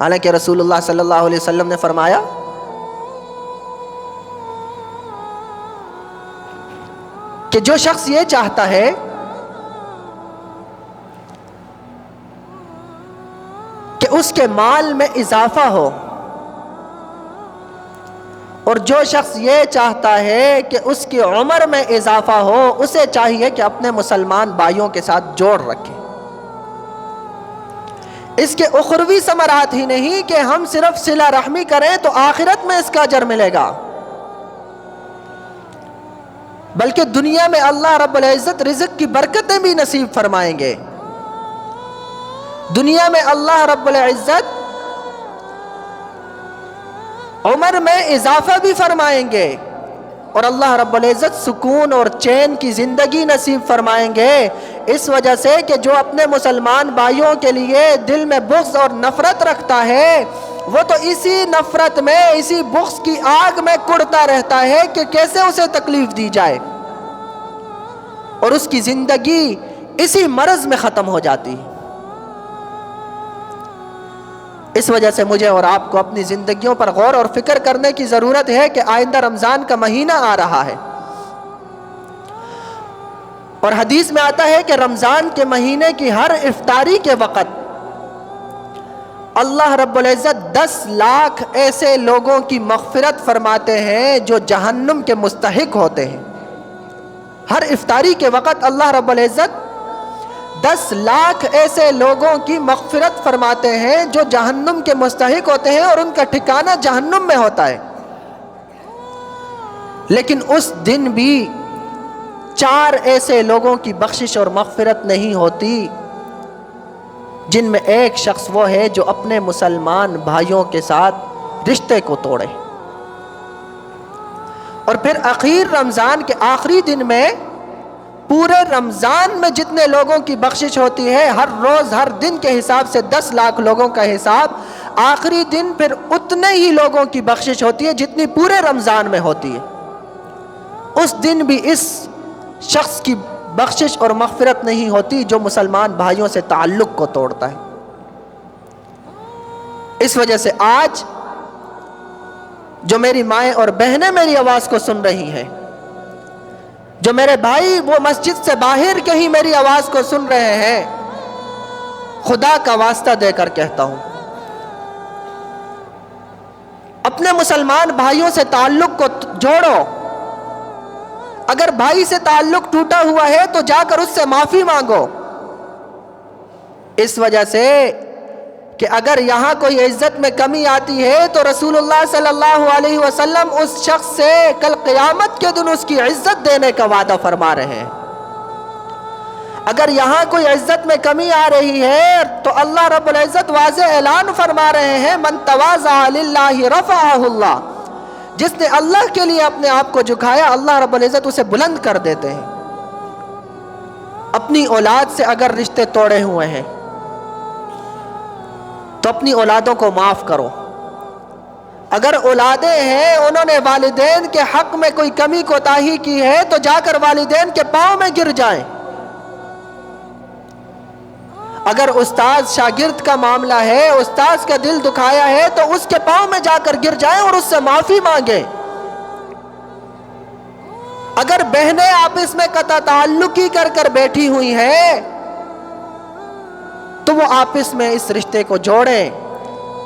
حالانکہ رسول اللہ صلی اللہ علیہ وسلم نے فرمایا کہ جو شخص یہ چاہتا ہے کہ اس کے مال میں اضافہ ہو، اور جو شخص یہ چاہتا ہے کہ اس کی عمر میں اضافہ ہو، اسے چاہیے کہ اپنے مسلمان بھائیوں کے ساتھ جوڑ رکھے۔ اس کے اخروی ثمرات ہی نہیں کہ ہم صرف صلہ رحمی کریں تو آخرت میں اس کا اجر ملے گا، بلکہ دنیا میں اللہ رب العزت رزق کی برکتیں بھی نصیب فرمائیں گے۔ دنیا میں اللہ رب العزت عمر میں اضافہ بھی فرمائیں گے، اور اللہ رب العزت سکون اور چین کی زندگی نصیب فرمائیں گے۔ اس وجہ سے کہ جو اپنے مسلمان بھائیوں کے لیے دل میں بغض اور نفرت رکھتا ہے، وہ تو اسی نفرت میں، اسی بغض کی آگ میں کڑتا رہتا ہے کہ کیسے اسے تکلیف دی جائے، اور اس کی زندگی اسی مرض میں ختم ہو جاتی ہے۔ اس وجہ سے مجھے اور آپ کو اپنی زندگیوں پر غور اور فکر کرنے کی ضرورت ہے کہ آئندہ رمضان کا مہینہ آ رہا ہے، اور حدیث میں آتا ہے کہ رمضان کے مہینے کی ہر افطاری کے وقت اللہ رب العزت 10 لاکھ ایسے لوگوں کی مغفرت فرماتے ہیں جو جہنم کے مستحق ہوتے ہیں۔ ہر افطاری کے وقت اللہ رب العزت 10 لاکھ ایسے لوگوں کی مغفرت فرماتے ہیں جو جہنم کے مستحق ہوتے ہیں، اور ان کا ٹھکانہ جہنم میں ہوتا ہے۔ لیکن اس دن بھی 4 ایسے لوگوں کی بخشش اور مغفرت نہیں ہوتی، جن میں ایک شخص وہ ہے جو اپنے مسلمان بھائیوں کے ساتھ رشتے کو توڑے۔ اور پھر اخیر رمضان کے آخری دن میں، پورے رمضان میں جتنے لوگوں کی بخشش ہوتی ہے، ہر روز ہر دن کے حساب سے 10 لاکھ لوگوں کا حساب، آخری دن پھر اتنے ہی لوگوں کی بخشش ہوتی ہے جتنی پورے رمضان میں ہوتی ہے۔ اس دن بھی اس شخص کی بخشش اور مغفرت نہیں ہوتی جو مسلمان بھائیوں سے تعلق کو توڑتا ہے۔ اس وجہ سے آج جو میری مائیں اور بہنیں میری آواز کو سن رہی ہیں، جو میرے بھائی وہ مسجد سے باہر کہیں میری آواز کو سن رہے ہیں، خدا کا واسطہ دے کر کہتا ہوں، اپنے مسلمان بھائیوں سے تعلق کو جوڑو۔ اگر بھائی سے تعلق ٹوٹا ہوا ہے تو جا کر اس سے معافی مانگو، اس وجہ سے کہ اگر یہاں کوئی عزت میں کمی آتی ہے تو رسول اللہ صلی اللہ علیہ وسلم اس شخص سے کل قیامت کے دن اس کی عزت دینے کا وعدہ فرما رہے ہیں۔ اگر یہاں کوئی عزت میں کمی آ رہی ہے تو اللہ رب العزت واضح اعلان فرما رہے ہیں، من تواضع للہ رفعہ اللہ، جس نے اللہ کے لیے اپنے آپ کو جھکایا، اللہ رب العزت اسے بلند کر دیتے ہیں۔ اپنی اولاد سے اگر رشتے توڑے ہوئے ہیں تو اپنی اولادوں کو معاف کرو۔ اگر اولادیں ہیں انہوں نے والدین کے حق میں کوئی کمی کوتاہی کی ہے تو جا کر والدین کے پاؤں میں گر جائیں۔ اگر استاذ شاگرد کا معاملہ ہے، استاذ کا دل دکھایا ہے تو اس کے پاؤں میں جا کر گر جائیں اور اس سے معافی مانگیں۔ اگر بہنیں آپس میں قطع تعلقی کر بیٹھی ہوئی ہیں تو وہ آپس میں اس رشتے کو جوڑیں۔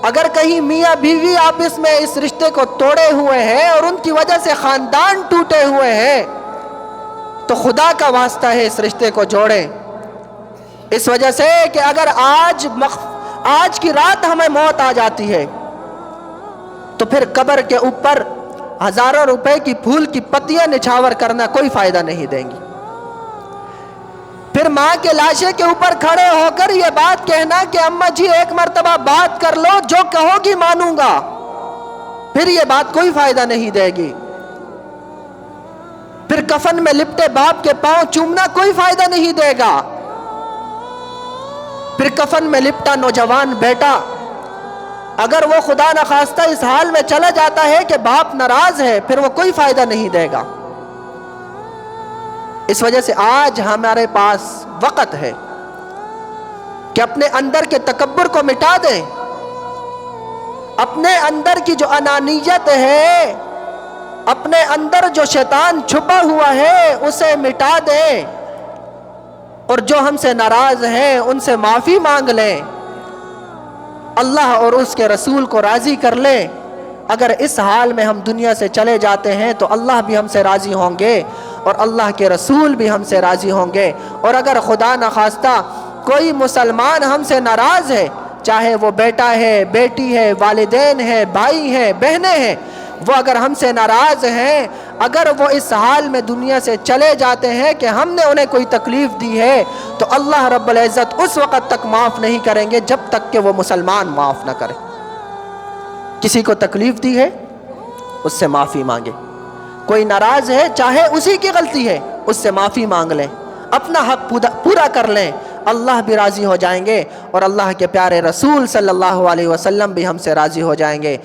اگر کہیں میاں بیوی آپس میں اس رشتے کو توڑے ہوئے ہیں اور ان کی وجہ سے خاندان ٹوٹے ہوئے ہیں تو خدا کا واسطہ ہے اس رشتے کو جوڑیں۔ اس وجہ سے کہ اگر آج کی رات ہمیں موت آ جاتی ہے تو پھر قبر کے اوپر ہزاروں روپے کی پھول کی پتیاں نچھاور کرنا کوئی فائدہ نہیں دیں گی۔ پھر ماں کے لاشے کے اوپر کھڑے ہو کر یہ بات کہنا کہ اماں جی ایک مرتبہ بات کر لو، جو کہو گی مانوں گا، پھر یہ بات کوئی فائدہ نہیں دے گی۔ پھر کفن میں لپٹے باپ کے پاؤں چومنا کوئی فائدہ نہیں دے گا۔ پھر کفن میں لپٹا نوجوان بیٹا اگر وہ خدا نخواستہ اس حال میں چلا جاتا ہے کہ باپ ناراض ہے، پھر وہ کوئی فائدہ نہیں دے گا۔ اس وجہ سے آج ہمارے پاس وقت ہے کہ اپنے اندر کے تکبر کو مٹا دیں اپنے اندر کی جو انانیت ہے، اپنے اندر جو شیطان چھپا ہوا ہے اسے مٹا دیں، اور جو ہم سے ناراض ہیں ان سے معافی مانگ لیں، اللہ اور اس کے رسول کو راضی کر لیں۔ اگر اس حال میں ہم دنیا سے چلے جاتے ہیں تو اللہ بھی ہم سے راضی ہوں گے اور اللہ کے رسول بھی ہم سے راضی ہوں گے۔ اور اگر خدا نخواستہ کوئی مسلمان ہم سے ناراض ہے، چاہے وہ بیٹا ہے، بیٹی ہے، والدین ہے، بھائی ہیں، بہنیں ہیں، وہ اگر ہم سے ناراض ہیں، اگر وہ اس حال میں دنیا سے چلے جاتے ہیں کہ ہم نے انہیں کوئی تکلیف دی ہے، تو اللہ رب العزت اس وقت تک معاف نہیں کریں گے جب تک کہ وہ مسلمان معاف نہ کرے۔ کسی کو تکلیف دی ہے اس سے معافی مانگے، کوئی ناراض ہے چاہے اسی کی غلطی ہے اس سے معافی مانگ لیں، اپنا حق پورا کر لیں، اللہ بھی راضی ہو جائیں گے اور اللہ کے پیارے رسول صلی اللہ علیہ وسلم بھی ہم سے راضی ہو جائیں گے۔